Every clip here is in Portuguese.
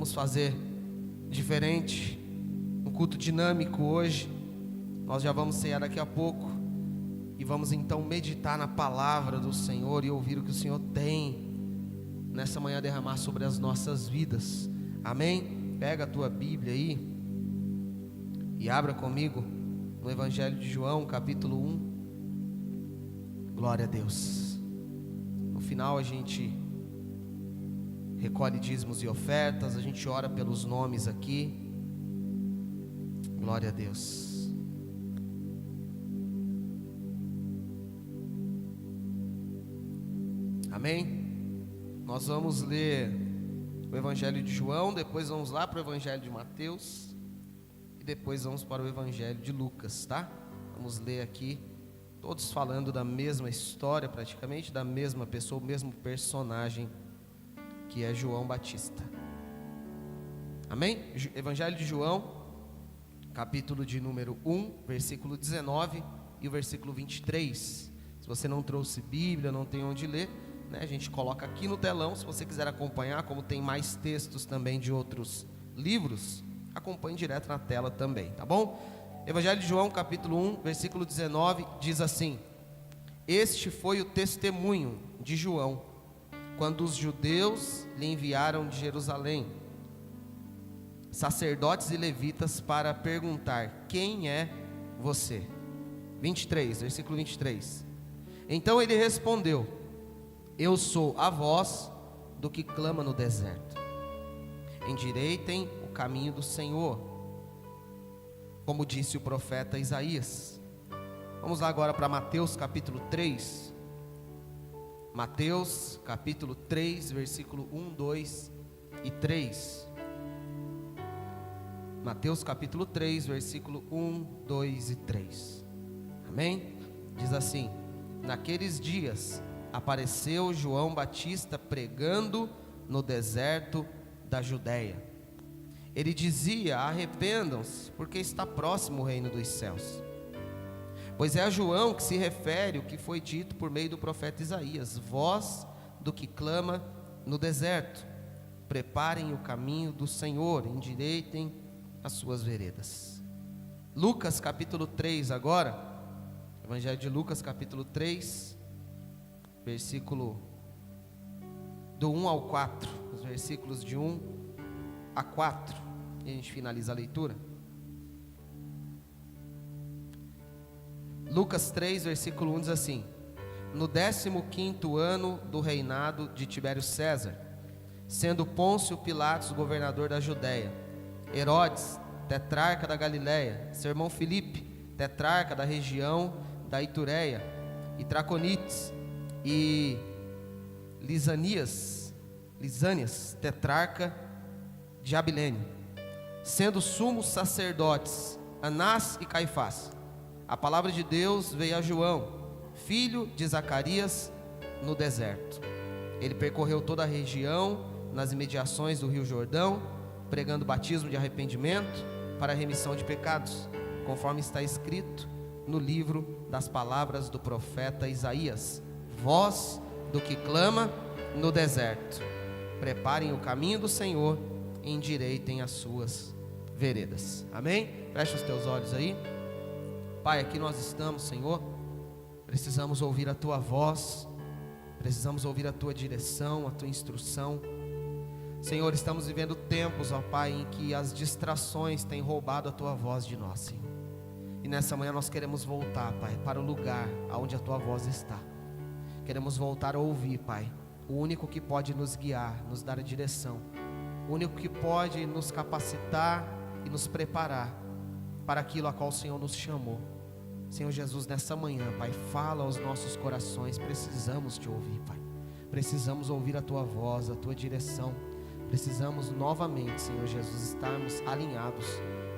Vamos fazer diferente, um culto dinâmico hoje. Nós já vamos cear daqui a pouco e vamos então meditar na palavra do Senhor e ouvir o que o Senhor tem nessa manhã a derramar sobre as nossas vidas. Amém? Pega a tua Bíblia aí e abra comigo no Evangelho de João, capítulo 1. Glória a Deus. No final a gente recolhe dízimos e ofertas, a gente ora pelos nomes aqui. Glória a Deus. Amém? Nós vamos ler o Evangelho de João, depois vamos lá para o Evangelho de Mateus e depois vamos para o Evangelho de Lucas, tá? Vamos ler aqui, todos falando da mesma história, praticamente, da mesma pessoa, o mesmo personagem, que é João Batista. Amém? Evangelho de João, capítulo de número 1, versículo 19 e o versículo 23. Se você não trouxe Bíblia, não tem onde ler, né, a gente coloca aqui no telão. Se você quiser acompanhar, como tem mais textos também de outros livros, acompanhe direto na tela também, tá bom? Evangelho de João, capítulo 1, versículo 19, diz assim: Este foi o testemunho de João, quando os judeus lhe enviaram de Jerusalém sacerdotes e levitas para perguntar: quem é você? 23, versículo 23. Então ele respondeu: eu sou a voz do que clama no deserto, endireitem o caminho do Senhor, como disse o profeta Isaías. Vamos lá agora para Mateus capítulo 3. Mateus capítulo 3, versículo 1, 2 e 3. Mateus capítulo 3, versículo 1, 2 e 3. Amém? Diz assim: naqueles dias apareceu João Batista pregando no deserto da Judéia. Ele dizia: arrependam-se, porque está próximo o reino dos céus. Pois é a João que se refere o que foi dito por meio do profeta Isaías: voz do que clama no deserto, preparem o caminho do Senhor, endireitem as suas veredas. Lucas capítulo 3 agora, Evangelho de Lucas capítulo 3, versículo do 1 ao 4, os versículos de 1 a 4, e a gente finaliza a leitura. Lucas 3, versículo 1 diz assim: no 15º ano do reinado de Tibério César, sendo Pôncio Pilatos governador da Judéia, Herodes, tetrarca da Galiléia, seu irmão Filipe, tetrarca da região da Itureia e Traconites, e Lisânias, tetrarca de Abilene, sendo sumos sacerdotes Anás e Caifás, a palavra de Deus veio a João, filho de Zacarias, no deserto. Ele percorreu toda a região, nas imediações do rio Jordão, pregando batismo de arrependimento para a remissão de pecados, conforme está escrito no livro das palavras do profeta Isaías: voz do que clama no deserto, preparem o caminho do Senhor, endireitem as suas veredas. Amém? Fecha os teus olhos aí. Pai, aqui nós estamos, Senhor, precisamos ouvir a Tua voz, precisamos ouvir a Tua direção, a Tua instrução. Senhor, estamos vivendo tempos, ó Pai, em que as distrações têm roubado a Tua voz de nós, Senhor. E nessa manhã nós queremos voltar, Pai, para o lugar onde a Tua voz está. Queremos voltar a ouvir, Pai, o único que pode nos guiar, nos dar a direção, o único que pode nos capacitar e nos preparar para aquilo a qual o Senhor nos chamou. Senhor Jesus, nessa manhã, Pai, fala aos nossos corações. Precisamos te ouvir, Pai. Precisamos ouvir a Tua voz, a Tua direção. Precisamos novamente, Senhor Jesus, estarmos alinhados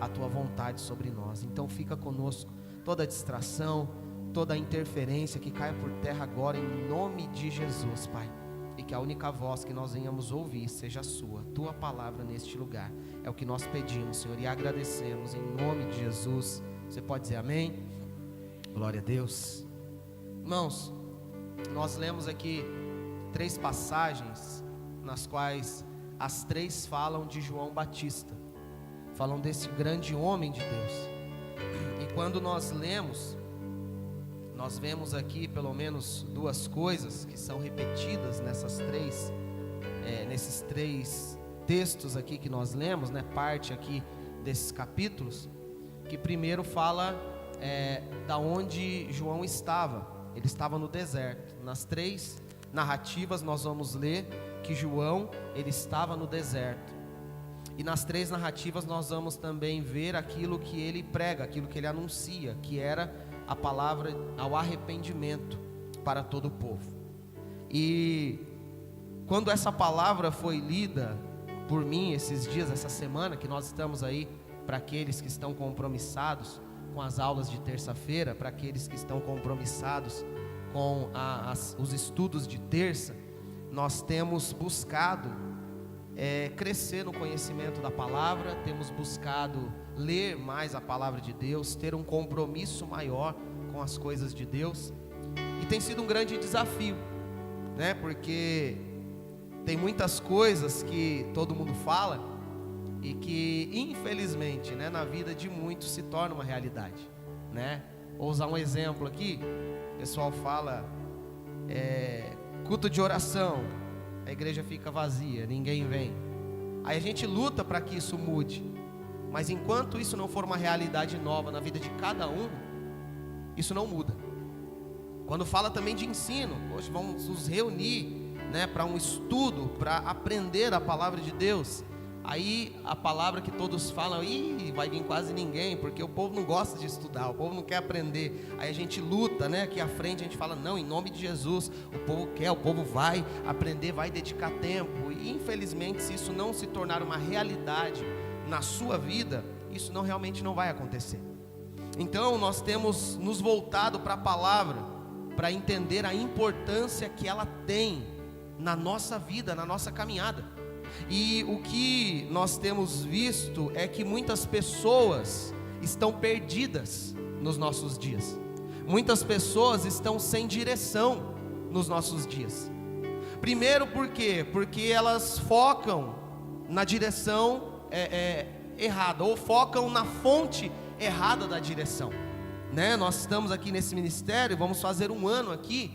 à Tua vontade sobre nós. Então fica conosco toda distração, toda interferência que caia por terra agora, em nome de Jesus, Pai. E que a única voz que nós venhamos ouvir seja a Sua, Tua palavra neste lugar. É o que nós pedimos, Senhor, e agradecemos em nome de Jesus. Você pode dizer amém? Glória a Deus. Irmãos, nós lemos aqui 3 passagens nas quais as três falam de João Batista, falam desse grande homem de Deus. E quando nós lemos, nós vemos aqui pelo menos duas coisas que são repetidas nesses três textos aqui que nós lemos, né, parte aqui desses capítulos, que primeiro fala da onde João estava. Ele estava no deserto. Nas três narrativas nós vamos ler que João, ele estava no deserto. E nas três narrativas nós vamos também ver aquilo que ele prega, aquilo que ele anuncia, que era a palavra ao arrependimento para todo o povo. E quando essa palavra foi lida por mim esses dias, essa semana, que nós estamos aí, para aqueles que estão compromissados com as aulas de terça-feira, para aqueles que estão compromissados com os estudos de terça, nós temos buscado crescer no conhecimento da palavra, temos buscado ler mais a palavra de Deus, ter um compromisso maior com as coisas de Deus, e tem sido um grande desafio, né? Porque tem muitas coisas que todo mundo fala e que infelizmente, né, na vida de muitos se torna uma realidade, né? Vou usar um exemplo aqui. O pessoal fala culto de oração, a igreja fica vazia, ninguém vem. Aí a gente luta para que isso mude, mas enquanto isso não for uma realidade nova na vida de cada um, isso não muda. Quando fala também de ensino, hoje vamos nos reunir, né, para um estudo, para aprender a palavra de Deus. Aí a palavra que todos falam, vai vir quase ninguém, porque o povo não gosta de estudar, o povo não quer aprender. Aí a gente luta, né, aqui à frente a gente fala, não, em nome de Jesus, o povo quer, o povo vai aprender, vai dedicar tempo. E infelizmente, se isso não se tornar uma realidade na sua vida, isso realmente não vai acontecer. Então nós temos nos voltado para a palavra, para entender a importância que ela tem na nossa vida, na nossa caminhada. E o que nós temos visto é que muitas pessoas estão perdidas nos nossos dias. Muitas pessoas estão sem direção nos nossos dias. Primeiro por quê? Porque elas focam na direção errada, ou focam na fonte errada da direção, né? Nós estamos aqui nesse ministério, vamos fazer um ano aqui,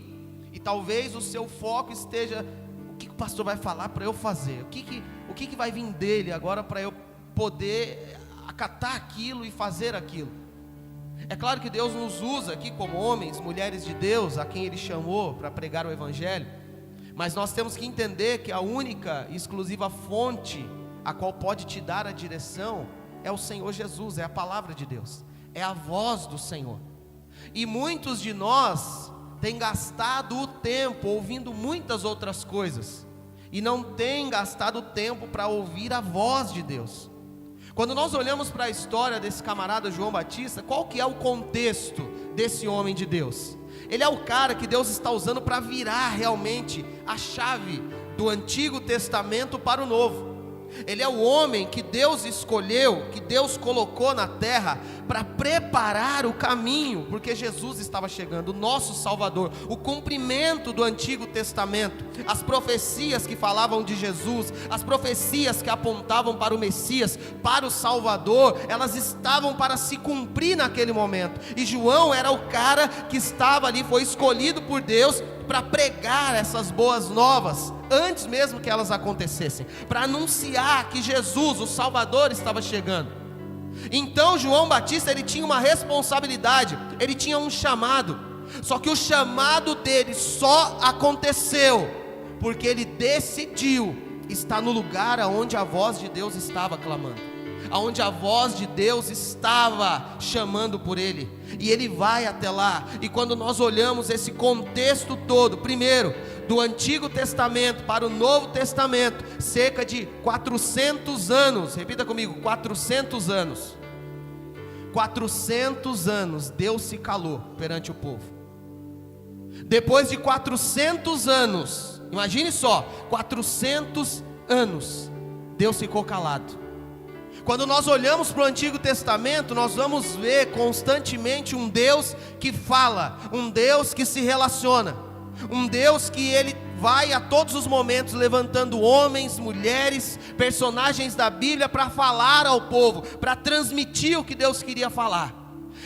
e talvez o seu foco esteja: o que o pastor vai falar para eu fazer? O que vai vir dele agora para eu poder acatar aquilo e fazer aquilo? É claro que Deus nos usa aqui como homens, mulheres de Deus, a quem Ele chamou para pregar o Evangelho, mas nós temos que entender que a única e exclusiva fonte a qual pode te dar a direção é o Senhor Jesus, é a palavra de Deus, é a voz do Senhor. E muitos de nós têm gastado o tempo ouvindo muitas outras coisas e não têm gastado tempo para ouvir a voz de Deus. Quando nós olhamos para a história desse camarada João Batista, qual que é o contexto desse homem de Deus? Ele é o cara que Deus está usando para virar realmente a chave do Antigo Testamento para o Novo. Ele é o homem que Deus escolheu, que Deus colocou na terra para preparar o caminho, porque Jesus estava chegando, o nosso Salvador, o cumprimento do Antigo Testamento, as profecias que falavam de Jesus, as profecias que apontavam para o Messias, para o Salvador, elas estavam para se cumprir naquele momento, e João era o cara que estava ali, foi escolhido por Deus para pregar essas boas novas, antes mesmo que elas acontecessem, para anunciar que Jesus, o Salvador, estava chegando. Então João Batista, ele tinha uma responsabilidade, ele tinha um chamado, só que o chamado dele só aconteceu porque ele decidiu estar no lugar aonde a voz de Deus estava clamando, aonde a voz de Deus estava chamando por ele, e ele vai até lá. E quando nós olhamos esse contexto todo, primeiro, do Antigo Testamento para o Novo Testamento, cerca de 400 anos, repita comigo, 400 anos, 400 anos, Deus se calou perante o povo. Depois de 400 anos, imagine só, 400 anos, Deus ficou calado. Quando nós olhamos para o Antigo Testamento, nós vamos ver constantemente um Deus que fala, um Deus que se relaciona, um Deus que ele vai a todos os momentos levantando homens, mulheres, personagens da Bíblia para falar ao povo, para transmitir o que Deus queria falar.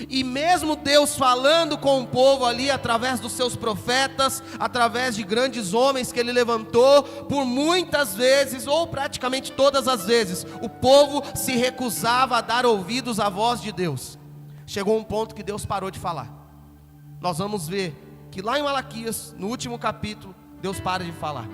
E mesmo Deus falando com o povo ali através dos seus profetas, através de grandes homens que Ele levantou, por muitas vezes, ou praticamente todas as vezes, o povo se recusava a dar ouvidos à voz de Deus. Chegou um ponto que Deus parou de falar. Nós vamos ver que lá em Malaquias, no último capítulo, Deus para de falar.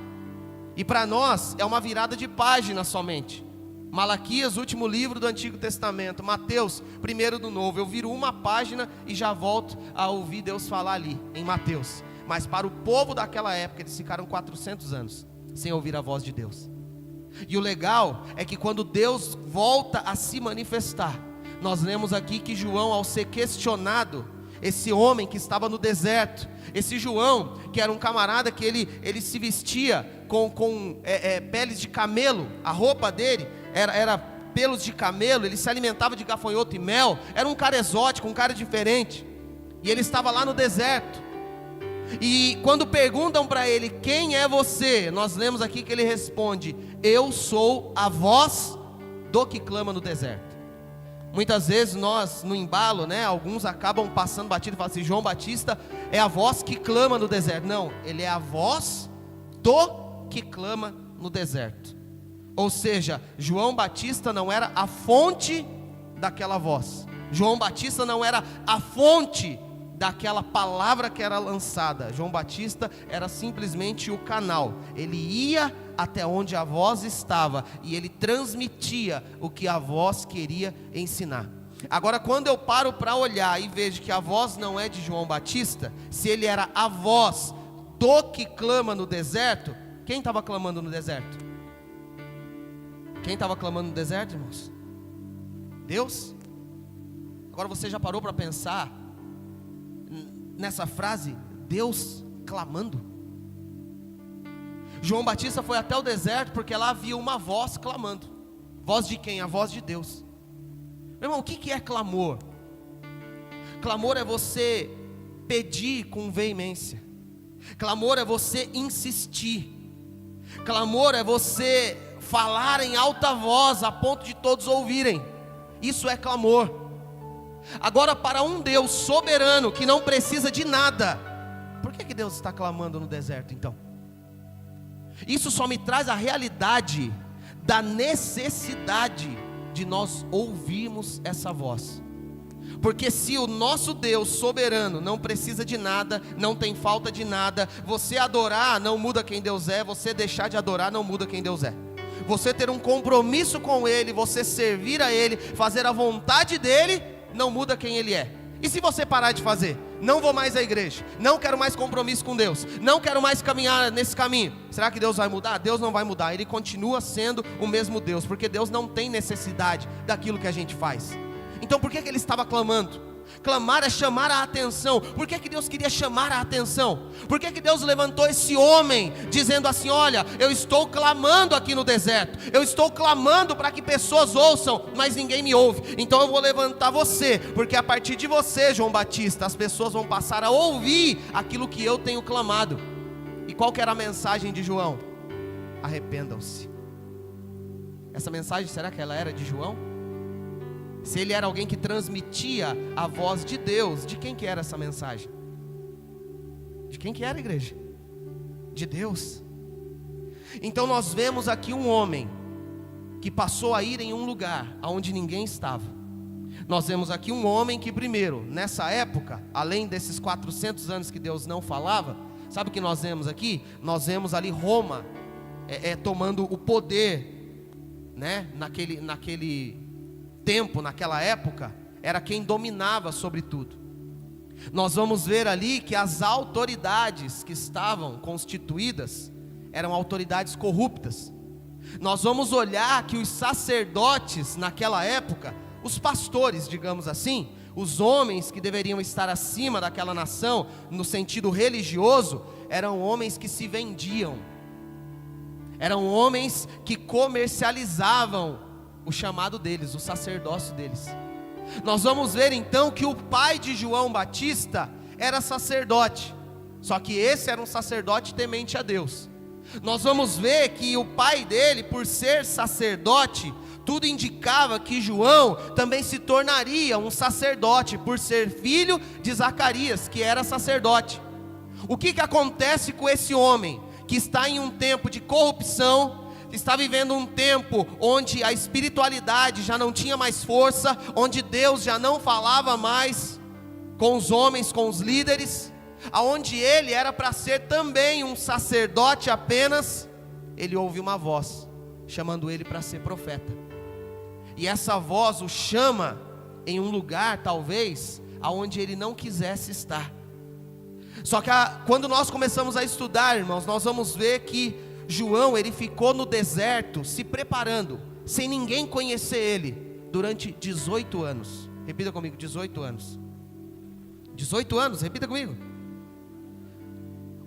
E para nós é uma virada de página somente. Malaquias, último livro do Antigo Testamento. Mateus, primeiro do Novo. Eu viro uma página e já volto a ouvir Deus falar ali, em Mateus. Mas para o povo daquela época, eles ficaram 400 anos sem ouvir a voz de Deus. E o legal é que quando Deus volta a se manifestar, nós lemos aqui que João, ao ser questionado, esse homem que estava no deserto, esse João, que era um camarada que ele se vestia com peles de camelo, a roupa dele era pelos de camelo, ele se alimentava de gafanhoto e mel, era um cara exótico, um cara diferente, e ele estava lá no deserto. E quando perguntam para ele, quem é você? Nós lemos aqui que ele responde, eu sou a voz do que clama no deserto. Muitas vezes nós, no embalo, alguns acabam passando batido e falam assim, João Batista é a voz que clama no deserto. Não, ele é a voz do que clama no deserto. Ou seja, João Batista não era a fonte daquela voz. João Batista não era a fonte daquela palavra que era lançada. João Batista era simplesmente o canal. Ele ia até onde a voz estava e ele transmitia o que a voz queria ensinar. Agora, quando eu paro para olhar e vejo que a voz não é de João Batista, se ele era a voz do que clama no deserto, quem estava clamando no deserto? Quem estava clamando no deserto, irmãos? Deus? Agora você já parou para pensar nessa frase, Deus clamando? João Batista foi até o deserto porque lá havia uma voz clamando. Voz de quem? A voz de Deus. Meu irmão, o que é clamor? Clamor é você pedir com veemência. Clamor é você insistir. Clamor é você falar em alta voz a ponto de todos ouvirem. Isso é clamor. Agora, para um Deus soberano que não precisa de nada, por que Deus está clamando no deserto então? Isso só me traz a realidade da necessidade de nós ouvirmos essa voz. Porque se o nosso Deus soberano não precisa de nada, não tem falta de nada, você adorar não muda quem Deus é, você deixar de adorar não muda quem Deus é. Você ter um compromisso com Ele, você servir a Ele, fazer a vontade dEle, não muda quem Ele é. E se você parar de fazer? Não vou mais à igreja, não quero mais compromisso com Deus, não quero mais caminhar nesse caminho. Será que Deus vai mudar? Deus não vai mudar, Ele continua sendo o mesmo Deus, porque Deus não tem necessidade daquilo que a gente faz. Então por que Ele estava clamando? Clamar é chamar a atenção. Por que Deus queria chamar a atenção? Por que Deus levantou esse homem dizendo assim, olha, eu estou clamando aqui no deserto, eu estou clamando para que pessoas ouçam, mas ninguém me ouve, então eu vou levantar você, porque a partir de você, João Batista, as pessoas vão passar a ouvir aquilo que eu tenho clamado. E qual que era a mensagem de João? Arrependam-se. Essa mensagem, será que ela era de João? Se ele era alguém que transmitia a voz de Deus, de quem que era essa mensagem? De quem que era a igreja? De Deus. Então nós vemos aqui um homem que passou a ir em um lugar onde ninguém estava. Nós vemos aqui um homem que primeiro, nessa época, além desses 400 anos que Deus não falava, sabe o que nós vemos aqui? Nós vemos ali Roma tomando o poder, naquele tempo, naquela época, era quem dominava sobre tudo. Nós vamos ver ali que as autoridades que estavam constituídas eram autoridades corruptas. Nós vamos olhar que os sacerdotes naquela época, os pastores, digamos assim, os homens que deveriam estar acima daquela nação, no sentido religioso, eram homens que se vendiam, eram homens que comercializavam o chamado deles, o sacerdócio deles. Nós vamos ver então que o pai de João Batista era sacerdote. Só que esse era um sacerdote temente a Deus. Nós vamos ver que o pai dele, por ser sacerdote, tudo indicava que João também se tornaria um sacerdote, por ser filho de Zacarias, que era sacerdote. O que acontece com esse homem, que está em um tempo de corrupção, está vivendo um tempo onde a espiritualidade já não tinha mais força, onde Deus já não falava mais com os homens, com os líderes, aonde ele era para ser também um sacerdote apenas, ele ouve uma voz, chamando ele para ser profeta, e essa voz o chama em um lugar talvez, aonde ele não quisesse estar. Só que quando nós começamos a estudar, irmãos, nós vamos ver que João, ele ficou no deserto, se preparando, sem ninguém conhecer ele, durante 18 anos, repita comigo, 18 anos, 18 anos, repita comigo.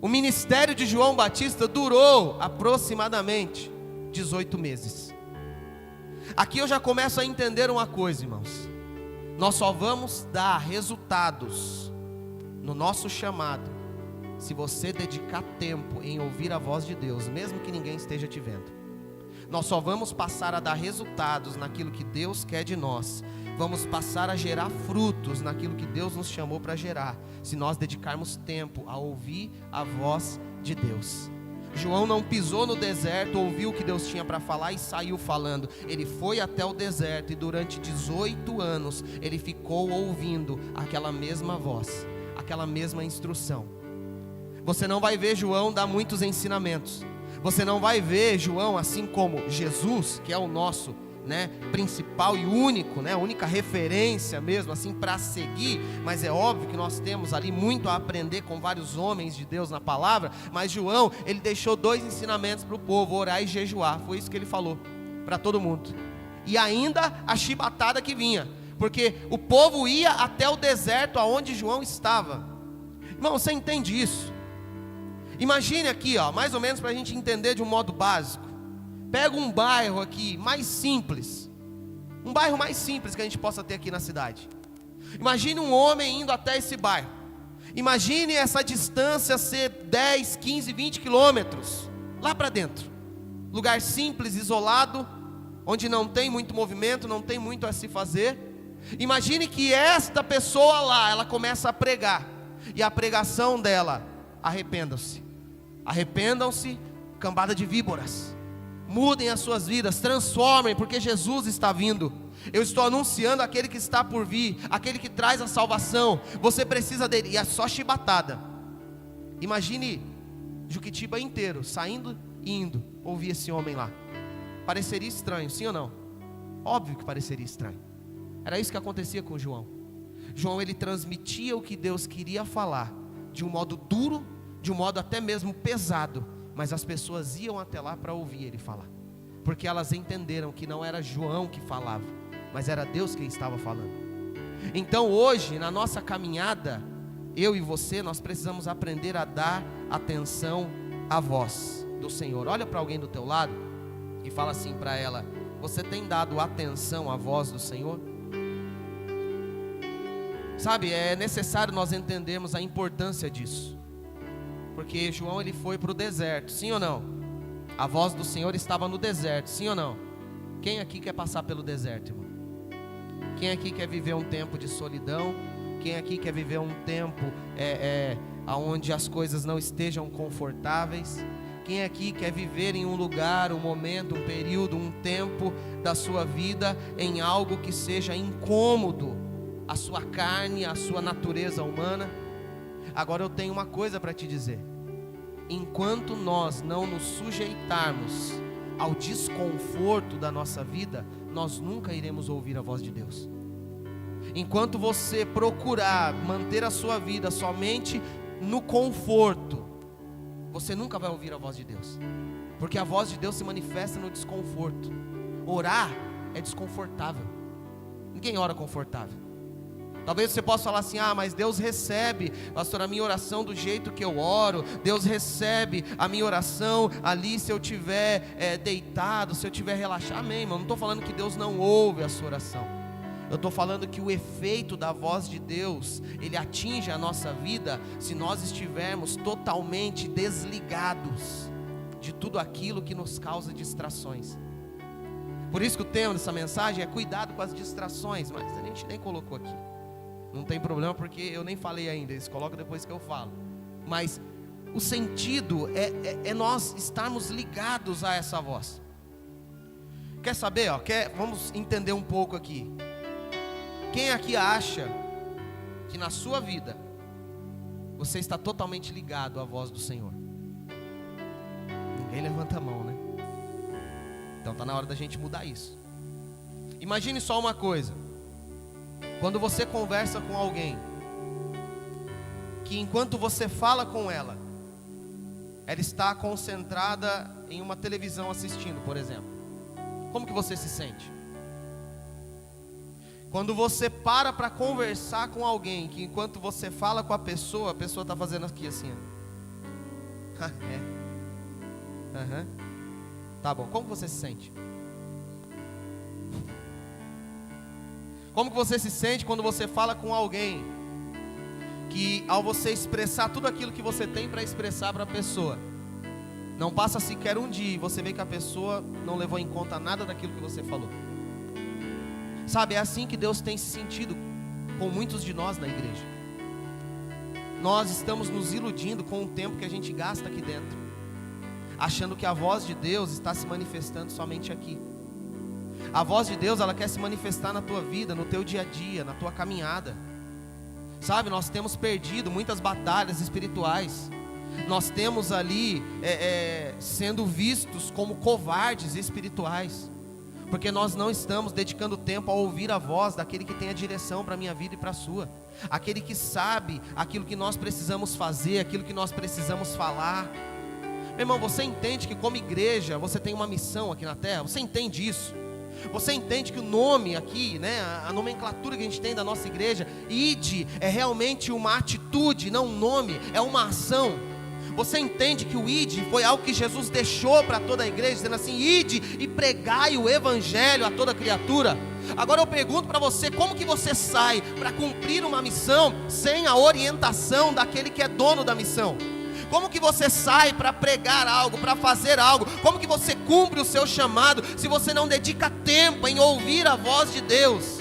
O ministério de João Batista durou aproximadamente 18 meses. Aqui eu já começo a entender uma coisa, irmãos. Nós só vamos dar resultados no nosso chamado se você dedicar tempo em ouvir a voz de Deus, mesmo que ninguém esteja te vendo. Nós só vamos passar a dar resultados naquilo que Deus quer de nós, vamos passar a gerar frutos naquilo que Deus nos chamou para gerar, se nós dedicarmos tempo a ouvir a voz de Deus. João não pisou no deserto, ouviu o que Deus tinha para falar e saiu falando. Ele foi até o deserto e durante 18 anos ele ficou ouvindo aquela mesma voz, aquela mesma instrução. Você não vai ver João dar muitos ensinamentos. Você não vai ver João, assim como Jesus, que é o nosso, principal e único, a única referência mesmo, assim, para seguir. Mas é óbvio que nós temos ali muito a aprender com vários homens de Deus na palavra. Mas João, ele deixou 2 ensinamentos para o povo: orar e jejuar. Foi isso que ele falou para todo mundo. E ainda a chibatada que vinha, porque o povo ia até o deserto aonde João estava. Irmão, você entende isso? Imagine aqui, mais ou menos para a gente entender de um modo básico. Pega um bairro aqui mais simples, um bairro mais simples que a gente possa ter aqui na cidade. Imagine um homem indo até esse bairro. Imagine essa distância ser 10, 15, 20 quilômetros lá para dentro. Lugar simples, isolado, onde não tem muito movimento, não tem muito a se fazer. Imagine que esta pessoa lá, ela começa a pregar, e a pregação dela: arrependam-se, cambada de víboras, mudem as suas vidas, transformem, porque Jesus está vindo. Eu estou anunciando aquele que está por vir, aquele que traz a salvação. Você precisa dele. E é só chibatada. Imagine Juquitiba inteiro saindo e indo ouvir esse homem lá. Pareceria estranho, sim ou não? Óbvio que pareceria estranho. Era isso que acontecia com João. João, ele transmitia o que Deus queria falar de um modo duro, de um modo até mesmo pesado, mas as pessoas iam até lá para ouvir ele falar, porque elas entenderam que não era João que falava, mas era Deus quem estava falando. Então hoje, na nossa caminhada, eu e você, nós precisamos aprender a dar atenção à voz do Senhor. Olha para alguém do teu lado e fala assim para ela: você tem dado atenção à voz do Senhor? Sabe, é necessário nós entendermos a importância disso, porque João, ele foi para o deserto, sim ou não? A voz do Senhor estava no deserto, sim ou não? Quem aqui quer passar pelo deserto, irmão? Quem aqui quer viver um tempo de solidão? Quem aqui quer viver um tempo onde as coisas não estejam confortáveis? Quem aqui quer viver em um lugar, um momento, um período, um tempo da sua vida em algo que seja incômodo à sua carne, à sua natureza humana? Agora eu tenho uma coisa para te dizer: enquanto nós não nos sujeitarmos ao desconforto da nossa vida, nós nunca iremos ouvir a voz de Deus. Enquanto você procurar manter a sua vida somente no conforto, você nunca vai ouvir a voz de Deus, porque a voz de Deus se manifesta no desconforto. Orar é desconfortável. Ninguém ora confortável. Talvez você possa falar assim: mas Deus recebe, pastor, a minha oração do jeito que eu oro. Deus recebe a minha oração ali se eu estiver deitado, se eu estiver relaxado. Amém, irmão, não estou falando que Deus não ouve a sua oração. Eu estou falando que o efeito da voz de Deus, ele atinge a nossa vida se nós estivermos totalmente desligados de tudo aquilo que nos causa distrações. Por isso que o tema dessa mensagem é cuidado com as distrações, mas a gente nem colocou aqui. Não tem problema porque eu nem falei ainda, eles colocam depois que eu falo. Mas o sentido é nós estarmos ligados a essa voz. Quer saber? Vamos entender um pouco aqui. Quem aqui acha que na sua vida você está totalmente ligado à voz do Senhor? Ninguém levanta a mão, né? Então está na hora da gente mudar isso. Imagine só uma coisa. Quando você conversa com alguém, que enquanto você fala com ela, ela está concentrada em uma televisão assistindo, por exemplo. Como que você se sente? Quando você para conversar com alguém, que enquanto você fala com a pessoa está fazendo aqui assim. Tá bom, como que você se sente? Como que você se sente quando você fala com alguém, que ao você expressar tudo aquilo que você tem para expressar para a pessoa, não passa sequer um dia e você vê que a pessoa não levou em conta nada daquilo que você falou? Sabe, é assim que Deus tem se sentido com muitos de nós na igreja. Nós estamos nos iludindo com o tempo que a gente gasta aqui dentro, achando que a voz de Deus está se manifestando somente aqui. A voz de Deus, ela quer se manifestar na tua vida, no teu dia a dia, na tua caminhada. Sabe, nós temos perdido muitas batalhas espirituais. Nós temos ali sendo vistos como covardes espirituais, porque nós não estamos dedicando tempo a ouvir a voz daquele que tem a direção para a minha vida e para a sua. Aquele que sabe aquilo que nós precisamos fazer, aquilo que nós precisamos falar. Meu irmão, você entende que como igreja você tem uma missão aqui na terra? Você entende isso? Você entende que o nome aqui, né, a nomenclatura que a gente tem da nossa igreja, ID, é realmente uma atitude, não um nome, é uma ação. Você entende que o ID foi algo que Jesus deixou para toda a igreja, dizendo assim: ide e pregai o evangelho a toda criatura. Agora eu pergunto para você, como que você sai para cumprir uma missão sem a orientação daquele que é dono da missão? Como que você sai para pregar algo, para fazer algo? Como que você cumpre o seu chamado se você não dedica tempo em ouvir a voz de Deus?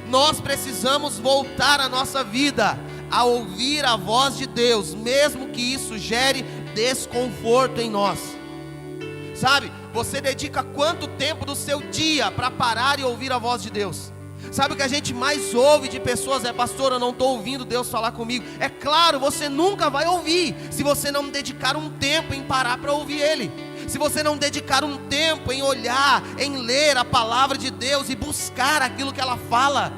Nós precisamos voltar a nossa vida a ouvir a voz de Deus, mesmo que isso gere desconforto em nós. Sabe, você dedica quanto tempo do seu dia para parar e ouvir a voz de Deus? Sabe o que a gente mais ouve de pessoas? Pastor, eu não estou ouvindo Deus falar comigo. É claro, você nunca vai ouvir se você não dedicar um tempo em parar para ouvir Ele. Se você não dedicar um tempo em olhar, em ler a palavra de Deus e buscar aquilo que ela fala.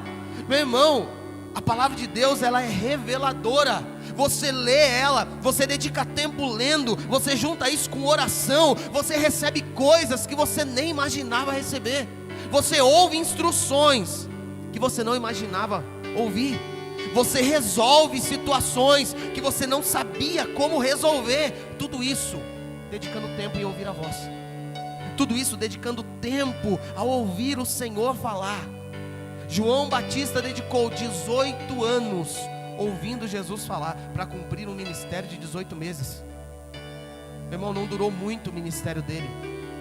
Meu irmão, a palavra de Deus, ela é reveladora. Você lê ela, você dedica tempo lendo, você junta isso com oração, você recebe coisas que você nem imaginava receber. Você ouve instruções que você não imaginava ouvir. Você resolve situações que você não sabia como resolver. Tudo isso dedicando tempo em ouvir a voz. Tudo isso dedicando tempo a ouvir o Senhor falar. João Batista dedicou 18 anos ouvindo Jesus falar, para cumprir um ministério de 18 meses. Meu irmão, não durou muito o ministério dele,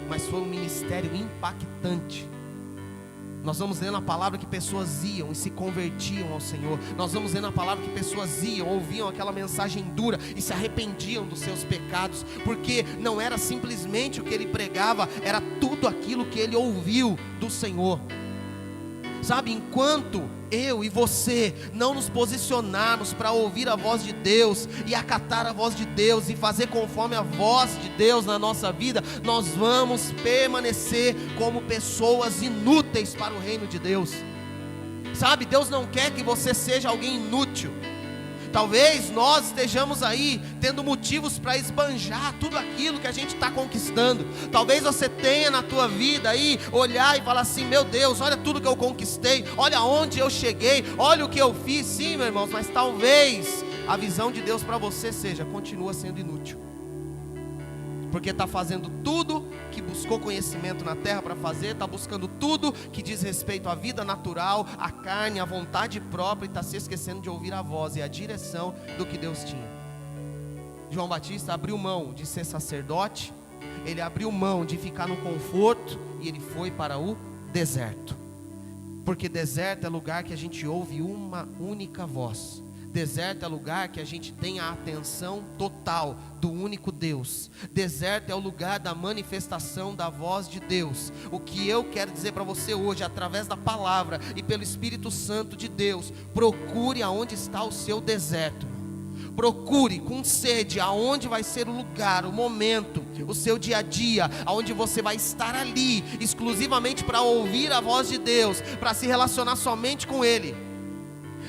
mas foi um ministério impactante. Nós vamos lendo a palavra que pessoas iam e se convertiam ao Senhor. Nós vamos lendo a palavra que pessoas iam, ouviam aquela mensagem dura e se arrependiam dos seus pecados, porque não era simplesmente o que ele pregava, era tudo aquilo que ele ouviu do Senhor. Sabe, enquanto eu e você não nos posicionarmos para ouvir a voz de Deus e acatar a voz de Deus e fazer conforme a voz de Deus na nossa vida, nós vamos permanecer como pessoas inúteis para o reino de Deus. Sabe, Deus não quer que você seja alguém inútil. Talvez nós estejamos aí tendo motivos para esbanjar tudo aquilo que a gente está conquistando. Talvez você tenha na tua vida aí olhar e falar assim: meu Deus, olha tudo que eu conquistei, olha onde eu cheguei, olha o que eu fiz. Sim, meus irmãos, mas talvez a visão de Deus para você seja: continua sendo inútil. porque está fazendo tudo que buscou conhecimento na terra para fazer, está buscando tudo que diz respeito à vida natural, à carne, à vontade própria, e está se esquecendo de ouvir a voz e a direção do que Deus tinha. João Batista abriu mão de ser sacerdote, ele abriu mão de ficar no conforto, e ele foi para o deserto, porque deserto é lugar que a gente ouve uma única voz. Deserto é lugar que a gente tem a atenção total do único Deus. Deserto é o lugar da manifestação da voz de Deus. O que eu quero dizer para você hoje, através da palavra e pelo Espírito Santo de Deus, procure aonde está o seu deserto. Procure com sede aonde vai ser o lugar, o momento, o seu dia a dia, aonde você vai estar ali, exclusivamente para ouvir a voz de Deus, para se relacionar somente com Ele.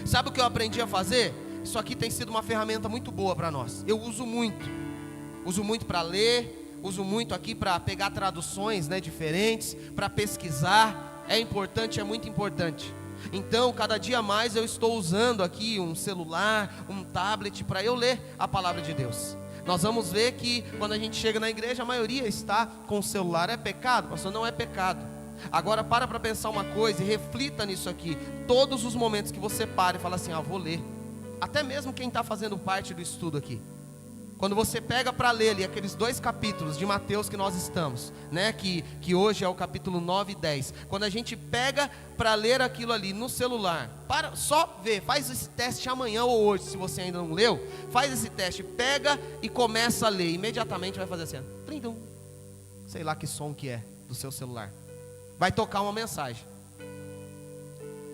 Sabe o que eu aprendi a fazer? Isso aqui tem sido uma ferramenta muito boa para nós. Eu uso muito para ler, uso muito aqui para pegar traduções, diferentes, para pesquisar. É importante, é muito importante. Então, cada dia mais eu estou usando aqui um celular, um tablet, para eu ler a palavra de Deus. Nós vamos ver que quando a gente chega na igreja, a maioria está com o celular. É pecado? Pastor, não é pecado. Agora para pensar uma coisa e reflita nisso aqui. Todos os momentos que você para e fala assim, vou ler. Até mesmo quem está fazendo parte do estudo aqui. Quando você pega para ler ali aqueles 2 capítulos de Mateus que nós estamos, que hoje é o capítulo 9 e 10. Quando a gente pega para ler aquilo ali no celular, só vê, faz esse teste amanhã ou hoje, se você ainda não leu, faz esse teste, pega e começa a ler. Imediatamente vai fazer assim, trim-dum. Sei lá que som que é do seu celular. Vai tocar uma mensagem,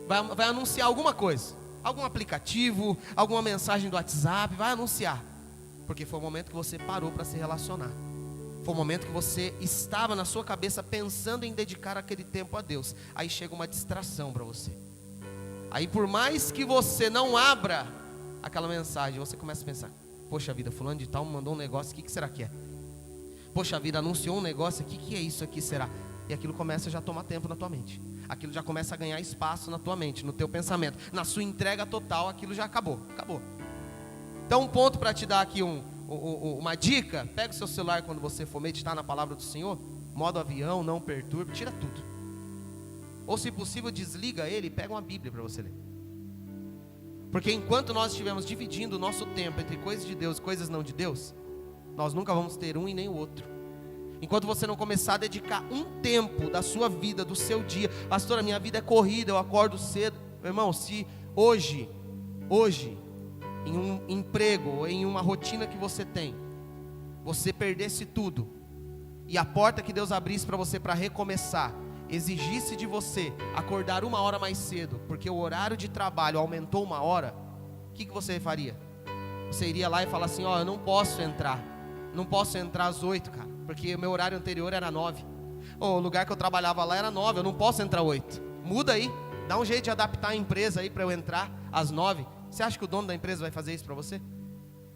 vai anunciar alguma coisa, algum aplicativo, alguma mensagem do WhatsApp, vai anunciar, porque foi o momento que você parou para se relacionar, foi o momento que você estava na sua cabeça pensando em dedicar aquele tempo a Deus. Aí chega uma distração para você, aí por mais que você não abra aquela mensagem, você começa a pensar, poxa vida, fulano de tal mandou um negócio, o que será que é? Poxa vida, anunciou um negócio, o que é isso aqui será? E aquilo começa já a tomar tempo na tua mente. Aquilo já começa a ganhar espaço na tua mente, no teu pensamento. Na sua entrega total, aquilo já acabou. Então um ponto para te dar aqui uma dica. Pega o seu celular quando você for meditar na palavra do Senhor. Modo avião, não perturbe, tira tudo. Ou se possível desliga ele e pega uma Bíblia para você ler. Porque enquanto nós estivermos dividindo o nosso tempo entre coisas de Deus e coisas não de Deus, nós nunca vamos ter um e nem o outro. Enquanto você não começar a dedicar um tempo da sua vida, do seu dia. Pastor, a minha vida é corrida, eu acordo cedo. Meu irmão, se hoje, em um emprego ou em uma rotina que você tem, você perdesse tudo, e a porta que Deus abrisse para você para recomeçar, exigisse de você acordar 1 hora mais cedo, porque o horário de trabalho aumentou 1 hora, o que você faria? Você iria lá e falar assim, eu não posso entrar às 8, cara, porque o meu horário anterior era 9. O lugar que eu trabalhava lá era 9, eu não posso entrar 8. Muda aí, dá um jeito de adaptar a empresa aí para eu entrar às 9. Você acha que o dono da empresa vai fazer isso para você?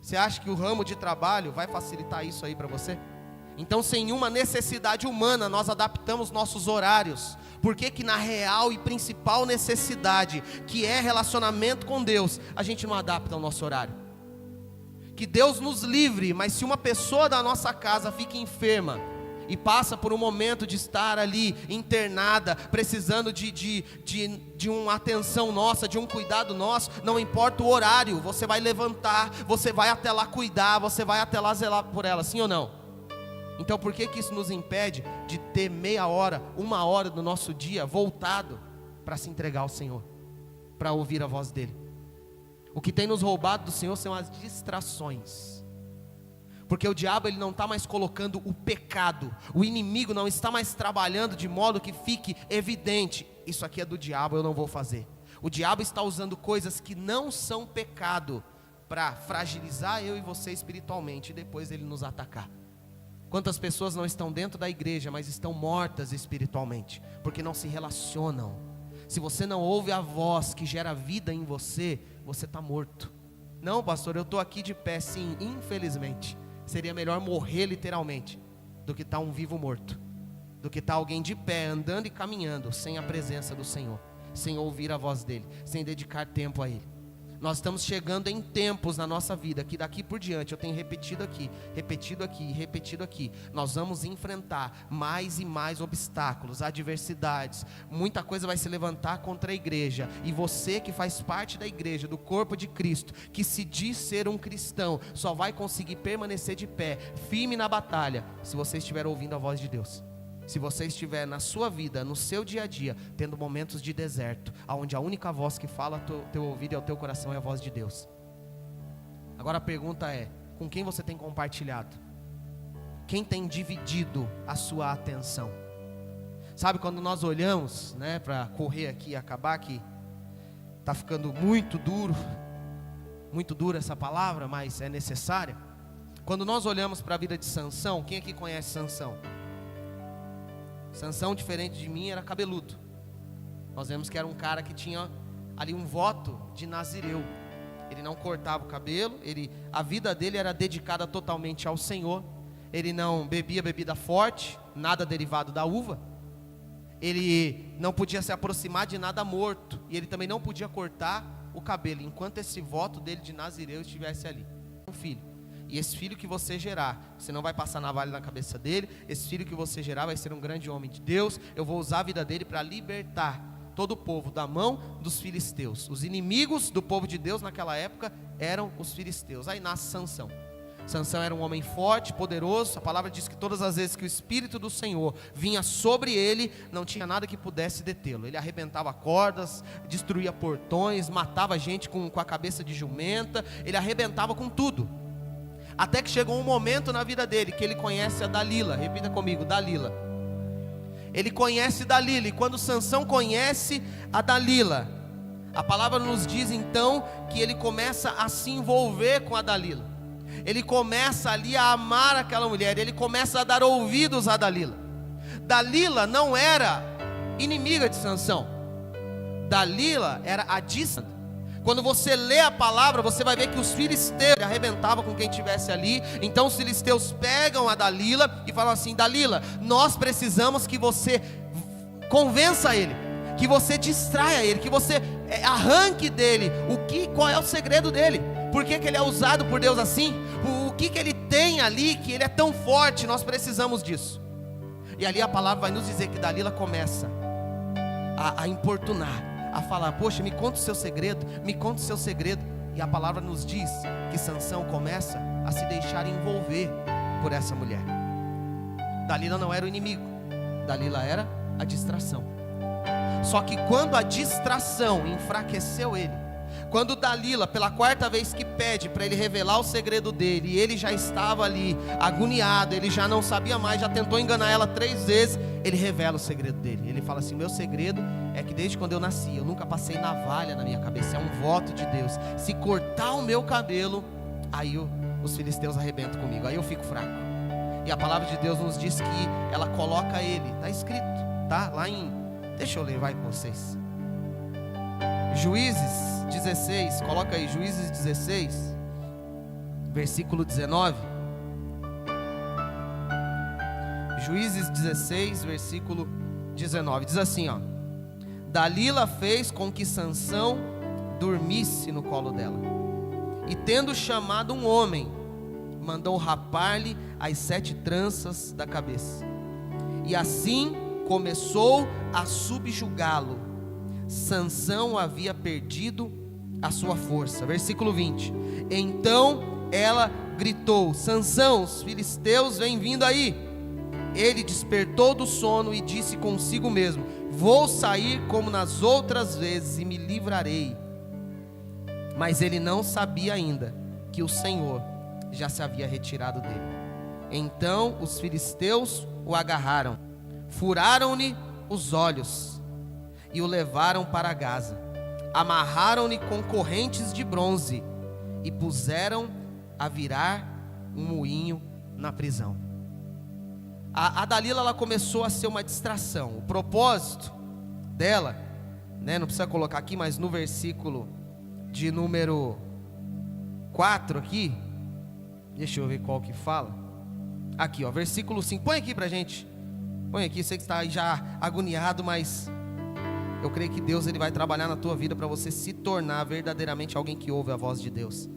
Você acha que o ramo de trabalho vai facilitar isso aí para você? Então, sem uma necessidade humana, nós adaptamos nossos horários. Por que na real e principal necessidade, que é relacionamento com Deus, a gente não adapta o nosso horário? Que Deus nos livre, mas se uma pessoa da nossa casa fica enferma e passa por um momento de estar ali internada, precisando de uma atenção nossa, de um cuidado nosso, não importa o horário, você vai levantar, você vai até lá cuidar, você vai até lá zelar por ela, sim ou não? Então por que isso nos impede de ter meia hora, 1 hora do nosso dia voltado para se entregar ao Senhor, para ouvir a voz dEle? O que tem nos roubado do Senhor são as distrações. Porque o diabo ele não está mais colocando o pecado. O inimigo não está mais trabalhando de modo que fique evidente. Isso aqui é do diabo, eu não vou fazer. O diabo está usando coisas que não são pecado para fragilizar eu e você espiritualmente e depois ele nos atacar. Quantas pessoas não estão dentro da igreja, mas estão mortas espiritualmente, porque não se relacionam. Se você não ouve a voz que gera vida em você, você está morto. Não, pastor, eu estou aqui de pé. Sim, infelizmente. Seria melhor morrer literalmente do que estar um vivo morto, do que estar alguém de pé, andando e caminhando sem a presença do Senhor, sem ouvir a voz dEle, sem dedicar tempo a Ele. Nós estamos chegando em tempos na nossa vida que daqui por diante, eu tenho repetido aqui, repetido aqui, nós vamos enfrentar mais e mais obstáculos, adversidades, muita coisa vai se levantar contra a igreja, e você que faz parte da igreja, do corpo de Cristo, que se diz ser um cristão, só vai conseguir permanecer de pé, firme na batalha, se você estiver ouvindo a voz de Deus. Se você estiver na sua vida, no seu dia a dia, tendo momentos de deserto, onde a única voz que fala ao teu ouvido e ao teu coração é a voz de Deus. Agora a pergunta é, com quem você tem compartilhado? Quem tem dividido a sua atenção? Sabe, quando nós olhamos, né, para correr aqui e acabar, que está ficando muito dura essa palavra, mas é necessária. Quando nós olhamos para a vida de Sansão, quem aqui conhece Sansão? Sansão, diferente de mim, era cabeludo. Nós vemos que era um cara que tinha ali um voto de nazireu. Ele não cortava o cabelo, a vida dele era dedicada totalmente ao Senhor. Ele não bebia bebida forte, nada derivado da uva. Ele não podia se aproximar de nada morto. E ele também não podia cortar o cabelo, enquanto esse voto dele de nazireu estivesse ali. Um filho. E esse filho que você gerar, você não vai passar navalha na cabeça dele. Esse filho que você gerar vai ser um grande homem de Deus. Eu vou usar a vida dele para libertar todo o povo da mão dos filisteus. Os inimigos do povo de Deus naquela época eram os filisteus. Aí nasce Sansão. Sansão era um homem forte, poderoso. A palavra diz que todas as vezes que o Espírito do Senhor vinha sobre ele, não tinha nada que pudesse detê-lo. Ele arrebentava cordas, destruía portões, matava gente com a cabeça de jumenta. Ele arrebentava com tudo. Até que chegou um momento na vida dele que ele conhece a Dalila. Repita comigo, Dalila. Ele conhece Dalila, e quando Sansão conhece a Dalila, a palavra nos diz então que ele começa a se envolver com a Dalila. Ele começa ali a amar aquela mulher, ele começa a dar ouvidos a Dalila. Dalila não era inimiga de Sansão. Dalila era a distância. Quando você lê a palavra, você vai ver que os filisteus arrebentavam com quem estivesse ali. Então os filisteus pegam a Dalila e falam assim: Dalila, nós precisamos que você convença ele, que você distraia ele, que você arranque dele qual é o segredo dele, por que ele é usado por Deus assim, o que ele tem ali, que ele é tão forte. Nós precisamos disso. E ali a palavra vai nos dizer que Dalila começa a importunar, a falar: poxa, me conta o seu segredo, me conta o seu segredo. E a palavra nos diz que Sansão começa a se deixar envolver por essa mulher. Dalila não era o inimigo, Dalila era a distração. Só que quando a distração enfraqueceu ele, quando Dalila, pela quarta vez que pede para ele revelar o segredo dele, e ele já estava ali agoniado, ele já não sabia mais, já tentou enganar ela 3 vezes, ele revela o segredo dele. Ele fala assim: meu segredo é que desde quando eu nasci, eu nunca passei navalha na minha cabeça, é um voto de Deus. Se cortar o meu cabelo, aí os filisteus arrebentam comigo, aí eu fico fraco. E a palavra de Deus nos diz que ela coloca ele, está escrito, tá? Lá em, deixa eu ler, vai com vocês. Juízes 16, coloca aí, Juízes 16, versículo 19. Juízes 16, versículo 19, diz assim, ó: Dalila fez com que Sansão dormisse no colo dela, e tendo chamado um homem, mandou rapar-lhe as 7 tranças da cabeça, e assim começou a subjugá-lo. Sansão havia perdido a sua força. Versículo 20: então ela gritou: Sansão, os filisteus vêm vindo aí. Ele despertou do sono e disse consigo mesmo: vou sair como nas outras vezes e me livrarei. Mas ele não sabia ainda que o Senhor já se havia retirado dele. Então os filisteus o agarraram, furaram-lhe os olhos e o levaram para Gaza. Amarraram-lhe com correntes de bronze e puseram a virar um moinho na prisão. A Dalila, ela começou a ser uma distração. O propósito dela, né, não precisa colocar aqui, mas no versículo de número 4 aqui, deixa eu ver qual que fala. Aqui, ó, versículo 5. Põe aqui pra gente. Põe aqui, sei que está aí já agoniado, mas eu creio que Deus ele vai trabalhar na tua vida para você se tornar verdadeiramente alguém que ouve a voz de Deus.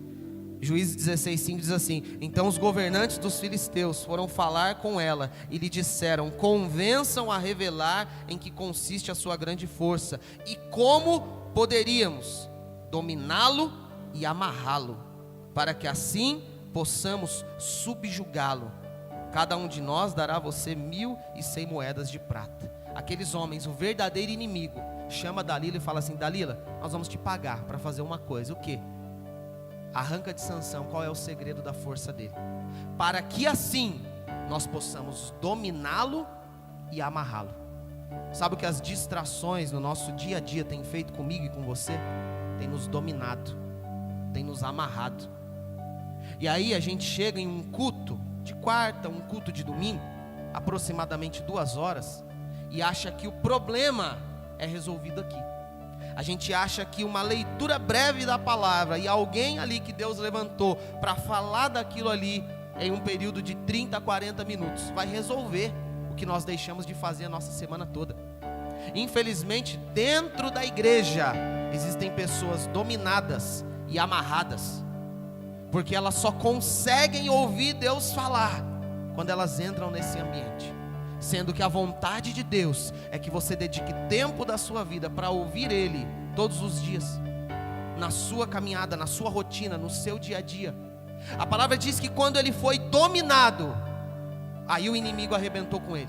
Juízes 16:5 diz assim: então os governantes dos filisteus foram falar com ela e lhe disseram: convençam a revelar em que consiste a sua grande força e como poderíamos dominá-lo e amarrá-lo, para que assim possamos subjugá-lo. Cada um de nós dará a você 1.100 moedas de prata. Aqueles homens, o verdadeiro inimigo, chama Dalila e fala assim: Dalila, nós vamos te pagar para fazer uma coisa. O quê? Arranca de Sansão qual é o segredo da força dele, para que assim nós possamos dominá-lo e amarrá-lo. Sabe o que as distrações no nosso dia a dia têm feito comigo e com você? Tem nos dominado, tem nos amarrado. E aí a gente chega em um culto de quarta, um culto de domingo, aproximadamente 2 horas, e acha que o problema é resolvido aqui. A gente acha que uma leitura breve da palavra e alguém ali que Deus levantou para falar daquilo ali em um período de 30, 40 minutos vai resolver o que nós deixamos de fazer a nossa semana toda. Infelizmente, dentro da igreja existem pessoas dominadas e amarradas, porque elas só conseguem ouvir Deus falar quando elas entram nesse ambiente. Sendo que a vontade de Deus é que você dedique tempo da sua vida para ouvir Ele todos os dias, na sua caminhada, na sua rotina, no seu dia a dia. A palavra diz que quando ele foi dominado, aí o inimigo arrebentou com ele.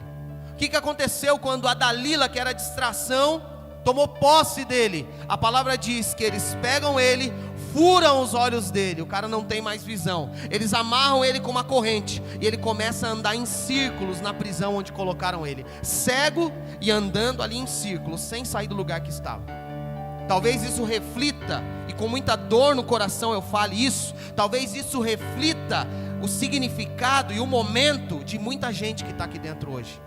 O que aconteceu quando a Dalila, que era distração, tomou posse dele? A palavra diz que eles pegam ele, furam os olhos dele, o cara não tem mais visão, eles amarram ele com uma corrente, e ele começa a andar em círculos na prisão onde colocaram ele, cego e andando ali em círculos, sem sair do lugar que estava. Talvez isso reflita, e com muita dor no coração eu fale isso, talvez isso reflita o significado e o momento de muita gente que está aqui dentro hoje,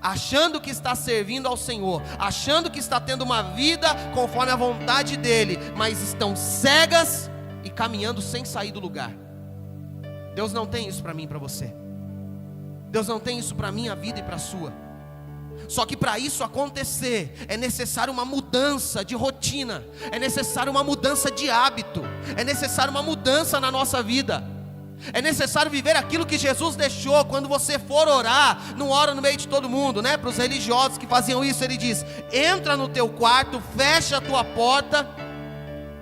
achando que está servindo ao Senhor, achando que está tendo uma vida conforme a vontade dEle, mas estão cegas e caminhando sem sair do lugar. Deus não tem isso para mim e para você. Deus não tem isso para a minha vida e para a sua. Só que para isso acontecer, é necessário uma mudança de rotina, é necessário uma mudança de hábito, é necessário uma mudança na nossa vida. É necessário viver aquilo que Jesus deixou. Quando você for orar, não ora no meio de todo mundo, né? Para os religiosos que faziam isso, ele diz: entra no teu quarto, fecha a tua porta,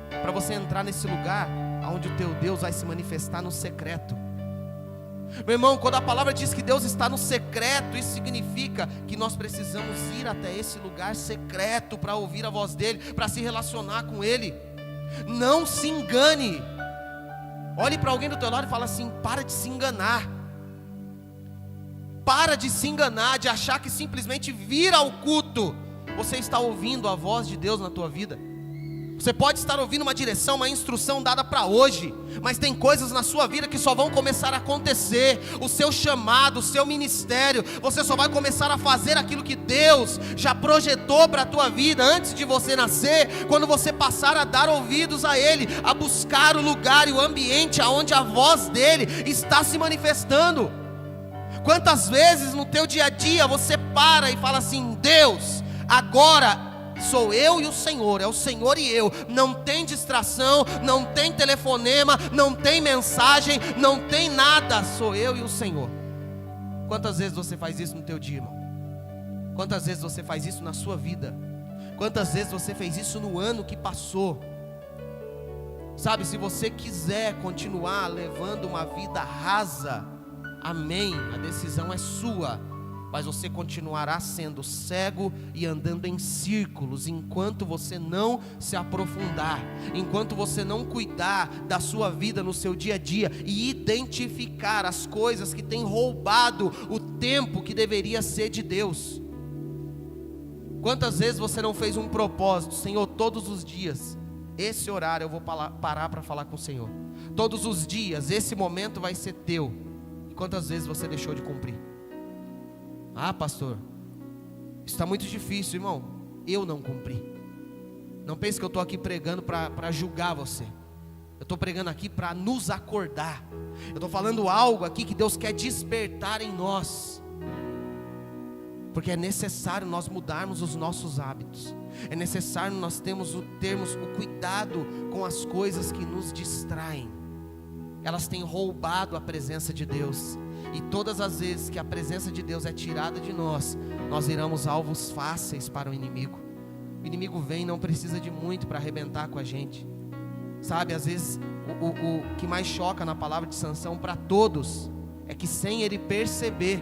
para você entrar nesse lugar onde o teu Deus vai se manifestar no secreto. Meu irmão, quando a palavra diz que Deus está no secreto, isso significa que nós precisamos ir até esse lugar secreto para ouvir a voz dEle, para se relacionar com Ele. Não se engane. Olhe para alguém do teu lado e fala assim: para de se enganar. Para de se enganar, de achar que simplesmente vir ao culto você está ouvindo a voz de Deus na tua vida. Você pode estar ouvindo uma direção, uma instrução dada para hoje, mas tem coisas na sua vida que só vão começar a acontecer. O seu chamado, o seu ministério, você só vai começar a fazer aquilo que Deus já projetou para a tua vida antes de você nascer, quando você passar a dar ouvidos a Ele, a buscar o lugar e o ambiente onde a voz dEle está se manifestando. Quantas vezes no teu dia a dia você para e fala assim: Deus, agora sou eu e o Senhor, é o Senhor e eu, não tem distração, não tem telefonema, não tem mensagem, não tem nada, sou eu e o Senhor. Quantas vezes você faz isso no teu dia, irmão? Quantas vezes você faz isso na sua vida? Quantas vezes você fez isso no ano que passou? Sabe, se você quiser continuar levando uma vida rasa, amém, a decisão é sua. Mas você continuará sendo cego e andando em círculos, enquanto você não se aprofundar, enquanto você não cuidar da sua vida no seu dia a dia, e identificar as coisas que têm roubado o tempo que deveria ser de Deus. Quantas vezes você não fez um propósito: Senhor, todos os dias, esse horário eu vou parar para falar com o Senhor, todos os dias, esse momento vai ser teu, e quantas vezes você deixou de cumprir? Ah, pastor, isso está muito difícil, irmão. Eu não cumpri. Não pense que eu estou aqui pregando para julgar você. Eu estou pregando aqui para nos acordar. Eu estou falando algo aqui que Deus quer despertar em nós. Porque é necessário nós mudarmos os nossos hábitos. É necessário nós termos o cuidado com as coisas que nos distraem. Elas têm roubado a presença de Deus. E todas as vezes que a presença de Deus é tirada de nós, nós viramos alvos fáceis para o inimigo. O inimigo vem, não precisa de muito para arrebentar com a gente. Sabe, às vezes o que mais choca na palavra de Sansão para todos é que sem ele perceber,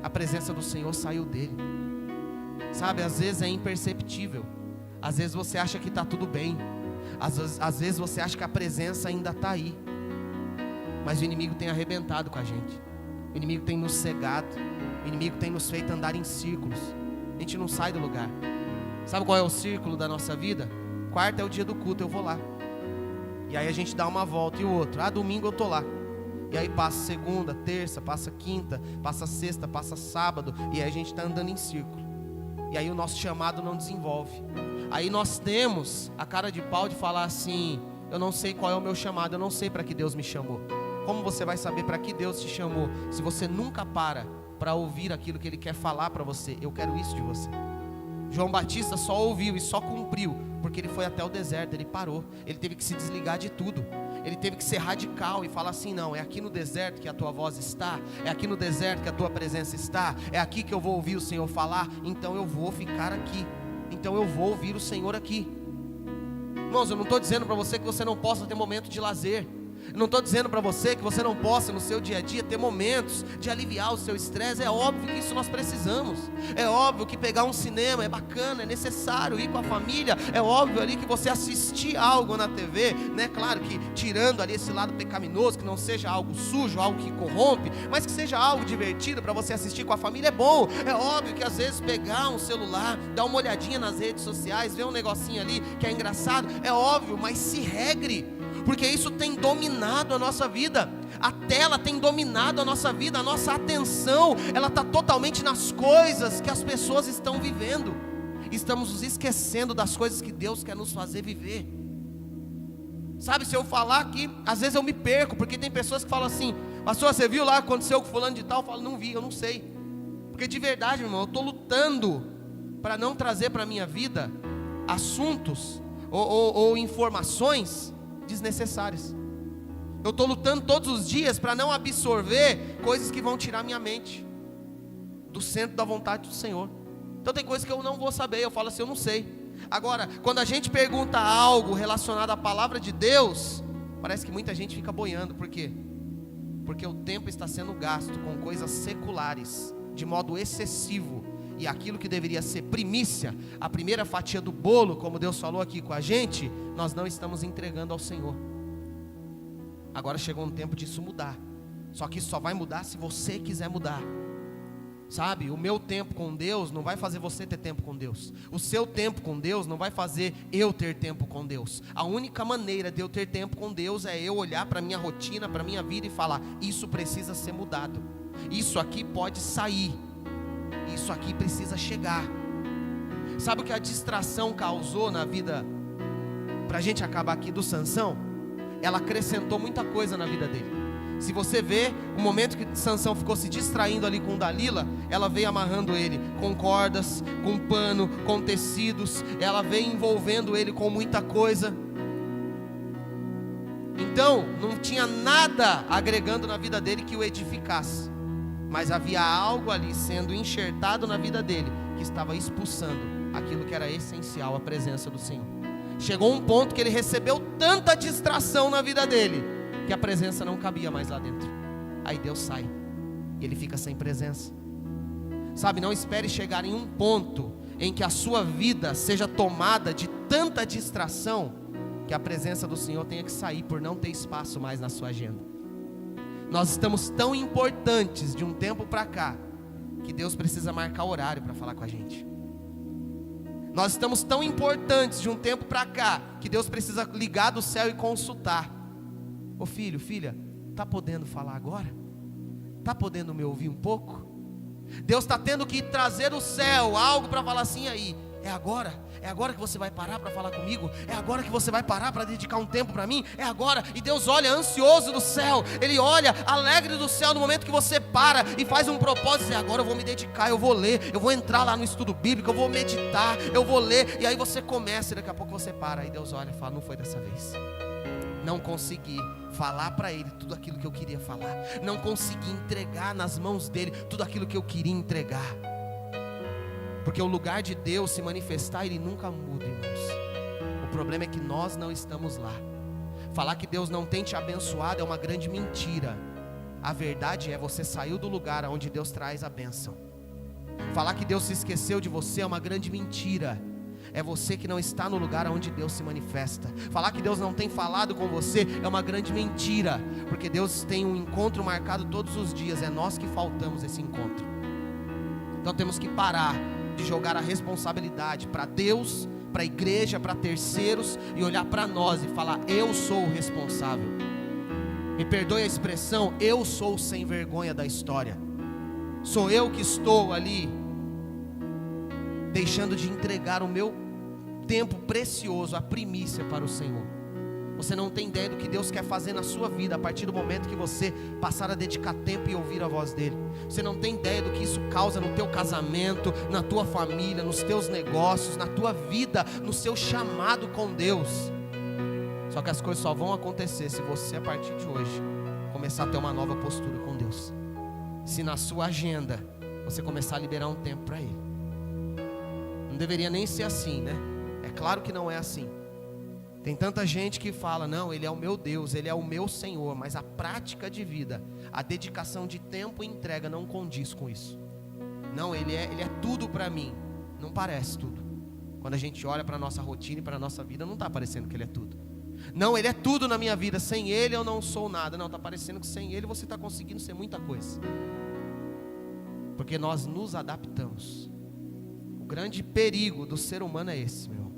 a presença do Senhor saiu dele. Sabe, às vezes é imperceptível. Às vezes você acha que está tudo bem. Às vezes você acha que a presença ainda está aí. Mas o inimigo tem arrebentado com a gente. O inimigo tem nos cegado. O inimigo tem nos feito andar em círculos. A gente não sai do lugar. Sabe qual é o círculo da nossa vida? Quarta é o dia do culto, eu vou lá. E aí a gente dá uma volta e o outro. Domingo eu estou lá. E aí passa segunda, terça, passa quinta, passa sexta, passa sábado. E aí a gente está andando em círculo. E aí o nosso chamado não desenvolve. Aí nós temos a cara de pau de falar assim: eu não sei qual é o meu chamado, eu não sei para que Deus me chamou. Como você vai saber para que Deus te chamou se você nunca para ouvir aquilo que Ele quer falar para você? Eu quero isso de você. João Batista só ouviu e só cumpriu porque ele foi até o deserto, ele parou, ele teve que se desligar de tudo. Ele teve que ser radical e falar assim: não, é aqui no deserto que a tua voz está, é aqui no deserto que a tua presença está, é aqui que eu vou ouvir o Senhor falar, então eu vou ficar aqui, então eu vou ouvir o Senhor aqui. Irmãos, eu não estou dizendo para você que você não possa ter momento de lazer. Eu não estou dizendo para você que você não possa no seu dia a dia ter momentos de aliviar o seu estresse. É óbvio que isso nós precisamos. É óbvio que pegar um cinema é bacana, é necessário ir com a família. É óbvio ali que você assistir algo na TV, né? Claro que tirando ali esse lado pecaminoso, que não seja algo sujo, algo que corrompe, mas que seja algo divertido para você assistir com a família, é bom. É óbvio que às vezes pegar um celular, dar uma olhadinha nas redes sociais, ver um negocinho ali que é engraçado, é óbvio, mas se regre. Porque isso tem dominado a nossa vida. A tela tem dominado a nossa vida. A nossa atenção, ela está totalmente nas coisas que as pessoas estão vivendo. Estamos nos esquecendo das coisas que Deus quer nos fazer viver. Sabe, se eu falar aqui, às vezes eu me perco. Porque tem pessoas que falam assim: pastor, você viu lá, aconteceu com fulano de tal? Eu falo: não vi, eu não sei. Porque de verdade, irmão, eu estou lutando para não trazer para a minha vida assuntos ou informações desnecessárias. Eu estou lutando todos os dias para não absorver coisas que vão tirar minha mente do centro da vontade do Senhor. Então tem coisas que eu não vou saber, eu falo assim: eu não sei. Agora, quando a gente pergunta algo relacionado à palavra de Deus, parece que muita gente fica boiando. Por quê? Porque o tempo está sendo gasto com coisas seculares de modo excessivo. E aquilo que deveria ser primícia, a primeira fatia do bolo, como Deus falou aqui com a gente, nós não estamos entregando ao Senhor. Agora chegou um tempo disso mudar. Só que isso só vai mudar se você quiser mudar. Sabe, o meu tempo com Deus não vai fazer você ter tempo com Deus. O seu tempo com Deus não vai fazer eu ter tempo com Deus. A única maneira de eu ter tempo com Deus é eu olhar para a minha rotina, para a minha vida e falar: isso precisa ser mudado. Isso aqui pode sair. Isso aqui precisa chegar. Sabe o que a distração causou na vida, para a gente acabar aqui, do Sansão? Ela acrescentou muita coisa na vida dele. Se você vê, o momento que Sansão ficou se distraindo ali com Dalila, ela veio amarrando ele com cordas, com pano, com tecidos. Ela veio envolvendo ele com muita coisa. Então, não tinha nada agregando na vida dele que o edificasse. Mas havia algo ali sendo enxertado na vida dele, que estava expulsando aquilo que era essencial, a presença do Senhor. Chegou um ponto que ele recebeu tanta distração na vida dele, que a presença não cabia mais lá dentro. Aí Deus sai, e ele fica sem presença. Sabe, não espere chegar em um ponto em que a sua vida seja tomada de tanta distração, que a presença do Senhor tenha que sair por não ter espaço mais na sua agenda. Nós estamos tão importantes de um tempo para cá, que Deus precisa marcar horário para falar com a gente. Nós estamos tão importantes de um tempo para cá, que Deus precisa ligar do céu e consultar. Ô filho, filha, está podendo falar agora? Está podendo me ouvir um pouco? Deus está tendo que trazer do céu algo para falar assim: aí, é agora, É agora que você vai parar para falar comigo? É agora que você vai parar para dedicar um tempo para mim? É agora. E Deus olha ansioso do céu, Ele olha alegre do céu no momento que você para e faz um propósito. É agora eu vou me dedicar, eu vou ler, eu vou entrar lá no estudo bíblico, eu vou meditar, eu vou ler. E aí você começa e daqui a pouco você para. Aí Deus olha e fala: não foi dessa vez. Não consegui falar para Ele tudo aquilo que eu queria falar. Não consegui entregar nas mãos dEle tudo aquilo que eu queria entregar. Porque o lugar de Deus se manifestar, Ele nunca muda, irmãos. O problema é que nós não estamos lá. Falar que Deus não tem te abençoado é uma grande mentira. A verdade é, você saiu do lugar onde Deus traz a bênção. Falar que Deus se esqueceu de você é uma grande mentira. É você que não está no lugar onde Deus se manifesta. Falar que Deus não tem falado com você é uma grande mentira. Porque Deus tem um encontro marcado todos os dias. É nós que faltamos esse encontro. Então temos que parar de jogar a responsabilidade para Deus, para a igreja, para terceiros, e olhar para nós e falar: eu sou o responsável. Me perdoe a expressão, eu sou o sem vergonha da história. Sou eu que estou ali deixando de entregar o meu tempo precioso, a primícia para o Senhor. Você não tem ideia do que Deus quer fazer na sua vida a partir do momento que você passar a dedicar tempo e ouvir a voz dEle. Você não tem ideia do que isso causa no teu casamento, na tua família, nos teus negócios, na tua vida, no seu chamado com Deus. Só que as coisas só vão acontecer se você, a partir de hoje, começar a ter uma nova postura com Deus. Se na sua agenda você começar a liberar um tempo para Ele. Não deveria nem ser assim, né? É claro que não é assim. Tem tanta gente que fala: não, Ele é o meu Deus, Ele é o meu Senhor. Mas a prática de vida, a dedicação de tempo e entrega não condiz com isso. Não, Ele é tudo para mim. Não parece tudo. Quando a gente olha para a nossa rotina e para a nossa vida, não está parecendo que Ele é tudo. Não, Ele é tudo na minha vida. Sem Ele eu não sou nada. Não, está parecendo que sem Ele você está conseguindo ser muita coisa. Porque nós nos adaptamos. O grande perigo do ser humano é esse, meu irmão.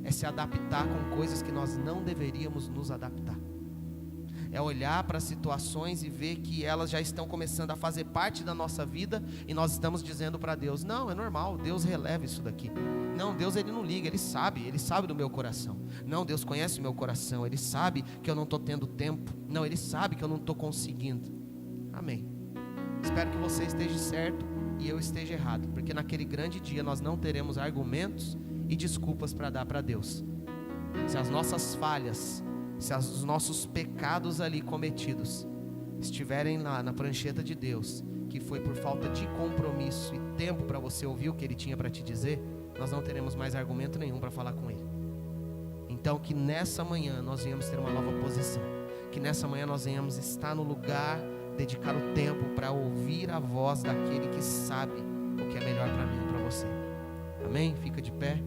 É se adaptar com coisas que nós não deveríamos nos adaptar. É olhar para situações e ver que elas já estão começando a fazer parte da nossa vida, e nós estamos dizendo para Deus: não, é normal, Deus releva isso daqui. Não, Deus, Ele não liga, Ele sabe do meu coração. Não, Deus conhece o meu coração, Ele sabe que eu não estou tendo tempo. Não, Ele sabe que eu não estou conseguindo. Amém. Espero que você esteja certo e eu esteja errado, porque naquele grande dia nós não teremos argumentos e desculpas para dar para Deus. Se as nossas falhas, se os nossos pecados ali cometidos estiverem lá na prancheta de Deus, que foi por falta de compromisso e tempo para você ouvir o que Ele tinha para te dizer, nós não teremos mais argumento nenhum para falar com Ele. Então que nessa manhã nós venhamos ter uma nova posição, que nessa manhã nós venhamos estar no lugar, dedicar o tempo para ouvir a voz daquele que sabe o que é melhor para mim e para você. Amém? Fica de pé.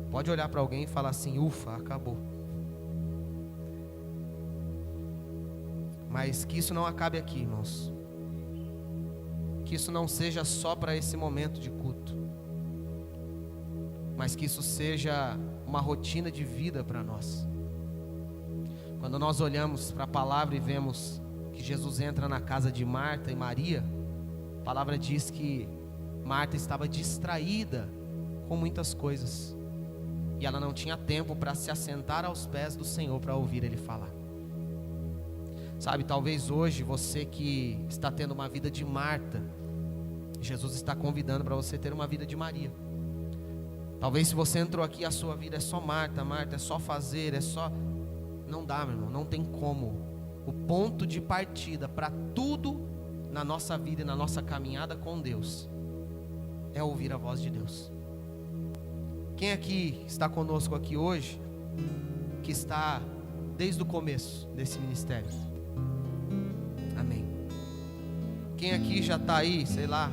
Pode olhar para alguém e falar assim: ufa, acabou. Mas que isso não acabe aqui, irmãos. Que isso não seja só para esse momento de culto, mas que isso seja uma rotina de vida para nós. Quando nós olhamos para a palavra e vemos que Jesus entra na casa de Marta e Maria, a palavra diz que Marta estava distraída com muitas coisas, e ela não tinha tempo para se assentar aos pés do Senhor para ouvir Ele falar. Sabe, talvez hoje você que está tendo uma vida de Marta, Jesus está convidando para você ter uma vida de Maria. Talvez se você entrou aqui, a sua vida é só Marta, é só fazer, é só... Não dá, meu irmão, não tem como. O ponto de partida para tudo na nossa vida e na nossa caminhada com Deus é ouvir a voz de Deus. Quem aqui está conosco aqui hoje, que está desde o começo desse ministério? Amém. Quem aqui já está aí, sei lá,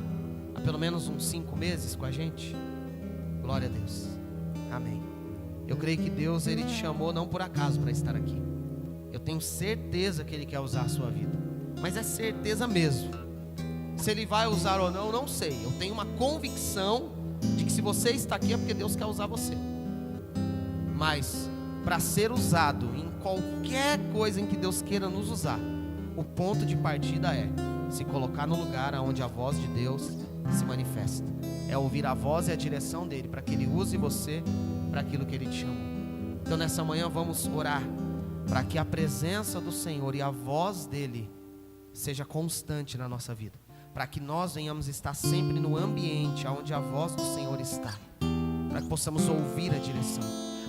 há pelo menos uns 5 meses com a gente? Glória a Deus. Amém. Eu creio que Deus, Ele te chamou não por acaso para estar aqui. Eu tenho certeza que Ele quer usar a sua vida, mas é certeza mesmo. Se Ele vai usar ou não, não sei. Eu tenho uma convicção de que se você está aqui é porque Deus quer usar você. Mas para ser usado em qualquer coisa em que Deus queira nos usar, o ponto de partida é se colocar no lugar onde a voz de Deus se manifesta. É ouvir a voz e a direção dele, para que ele use você para aquilo que ele te chamou. Então nessa manhã vamos orar para que a presença do Senhor e a voz dele seja constante na nossa vida, para que nós venhamos estar sempre no ambiente onde a voz do Senhor está, para que possamos ouvir a direção,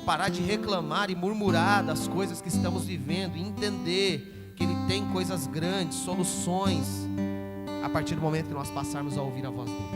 parar de reclamar e murmurar das coisas que estamos vivendo, e entender que ele tem coisas grandes, soluções, a partir do momento que nós passarmos a ouvir a voz dele.